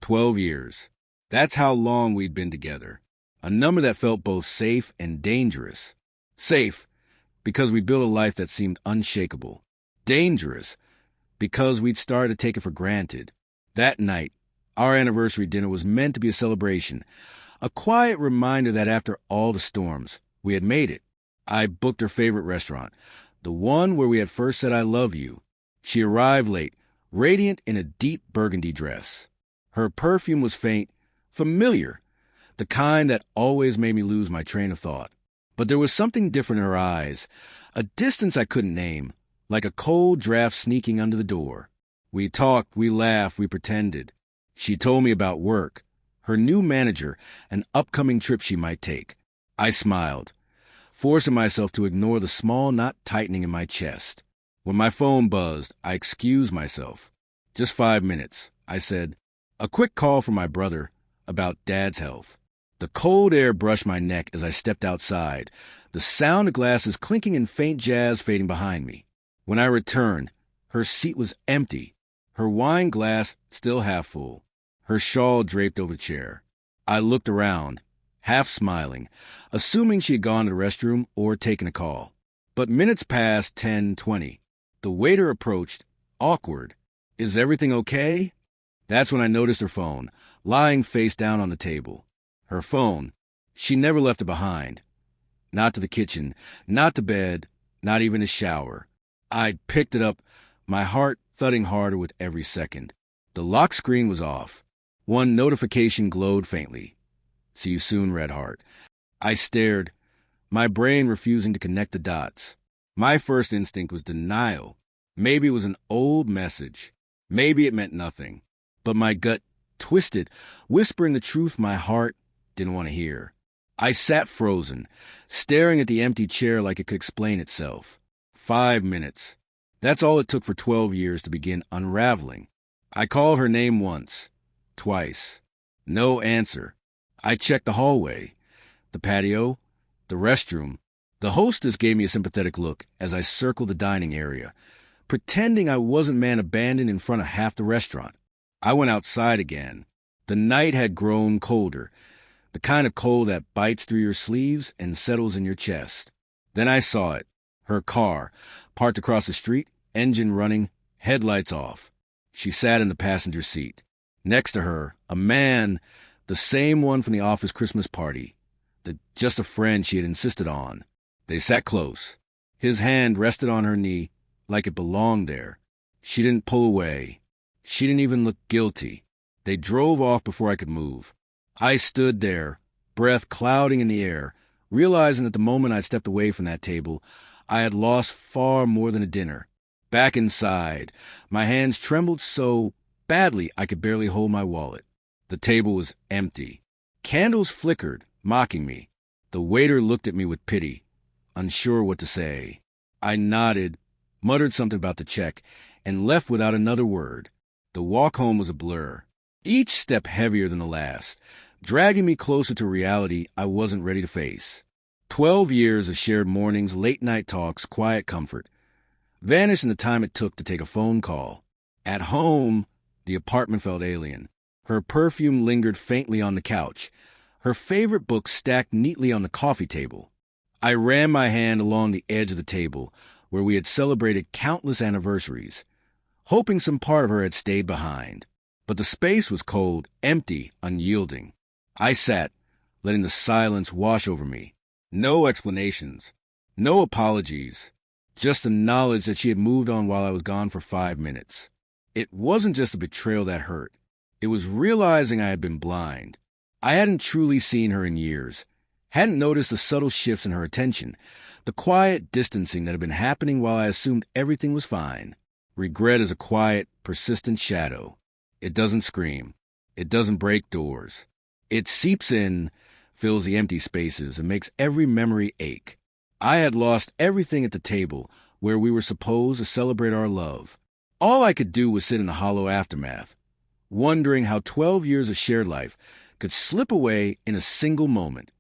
12 years. That's how long we'd been together. A number that felt both safe and dangerous. Safe, because we built a life that seemed unshakable. Dangerous, because we'd started to take it for granted. That night, our anniversary dinner was meant to be a celebration, a quiet reminder that after all the storms, we had made it. I booked her favorite restaurant, the one where we had first said I love you. She arrived late, radiant in a deep burgundy dress. Her perfume was faint, familiar, the kind that always made me lose my train of thought. But there was something different in her eyes, a distance I couldn't name, like a cold draft sneaking under the door. We talked, we laughed, we pretended. She told me about work, her new manager, an upcoming trip she might take. I smiled, forcing myself to ignore the small knot tightening in my chest. When my phone buzzed, I excused myself. Just 5 minutes, I said. A quick call from my brother about Dad's health. The cold air brushed my neck as I stepped outside, the sound of glasses clinking and faint jazz fading behind me. When I returned, her seat was empty, her wine glass still half full, her shawl draped over the chair. I looked around, half smiling, assuming she had gone to the restroom or taken a call. But minutes passed 10:20. The waiter approached, awkward. "Is everything okay?" That's when I noticed her phone, lying face down on the table. Her phone. She never left it behind. Not to the kitchen, not to bed, not even a shower. I picked it up, my heart thudding harder with every second. The lock screen was off. One notification glowed faintly. "See you soon, Red Heart." I stared, my brain refusing to connect the dots. My first instinct was denial. Maybe it was an old message. Maybe it meant nothing. But my gut twisted, whispering the truth my heart didn't want to hear. I sat frozen, staring at the empty chair like it could explain itself. 5 minutes. That's all it took for 12 years to begin unraveling. I called her name once, twice. No answer. I checked the hallway, the patio, the restroom. The hostess gave me a sympathetic look as I circled the dining area, pretending I wasn't man abandoned in front of half the restaurant. I went outside again. The night had grown colder, the kind of cold that bites through your sleeves and settles in your chest. Then I saw it, her car, parked across the street, engine running, headlights off. She sat in the passenger seat. Next to her, a man, the same one from the office Christmas party, just a friend she had insisted on. They sat close. His hand rested on her knee like it belonged there. She didn't pull away. She didn't even look guilty. They drove off before I could move. I stood there, breath clouding in the air, realizing that the moment I stepped away from that table, I had lost far more than a dinner. Back inside, my hands trembled so badly I could barely hold my wallet. The table was empty. Candles flickered, mocking me. The waiter looked at me with pity, unsure what to say. I nodded, muttered something about the check, and left without another word. The walk home was a blur, each step heavier than the last, dragging me closer to reality I wasn't ready to face. 12 years of shared mornings, late-night talks, quiet comfort, vanished in the time it took to take a phone call. At home, the apartment felt alien. Her perfume lingered faintly on the couch, her favorite book stacked neatly on the coffee table. I ran my hand along the edge of the table, where we had celebrated countless anniversaries, hoping some part of her had stayed behind. But the space was cold, empty, unyielding. I sat, letting the silence wash over me. No explanations, no apologies, just the knowledge that she had moved on while I was gone for 5 minutes. It wasn't just a betrayal that hurt. It was realizing I had been blind. I hadn't truly seen her in years, hadn't noticed the subtle shifts in her attention, the quiet distancing that had been happening while I assumed everything was fine. Regret is a quiet, persistent shadow. It doesn't scream. It doesn't break doors. It seeps in, fills the empty spaces, and makes every memory ache. I had lost everything at the table where we were supposed to celebrate our love. All I could do was sit in the hollow aftermath, wondering how 12 years of shared life could slip away in a single moment.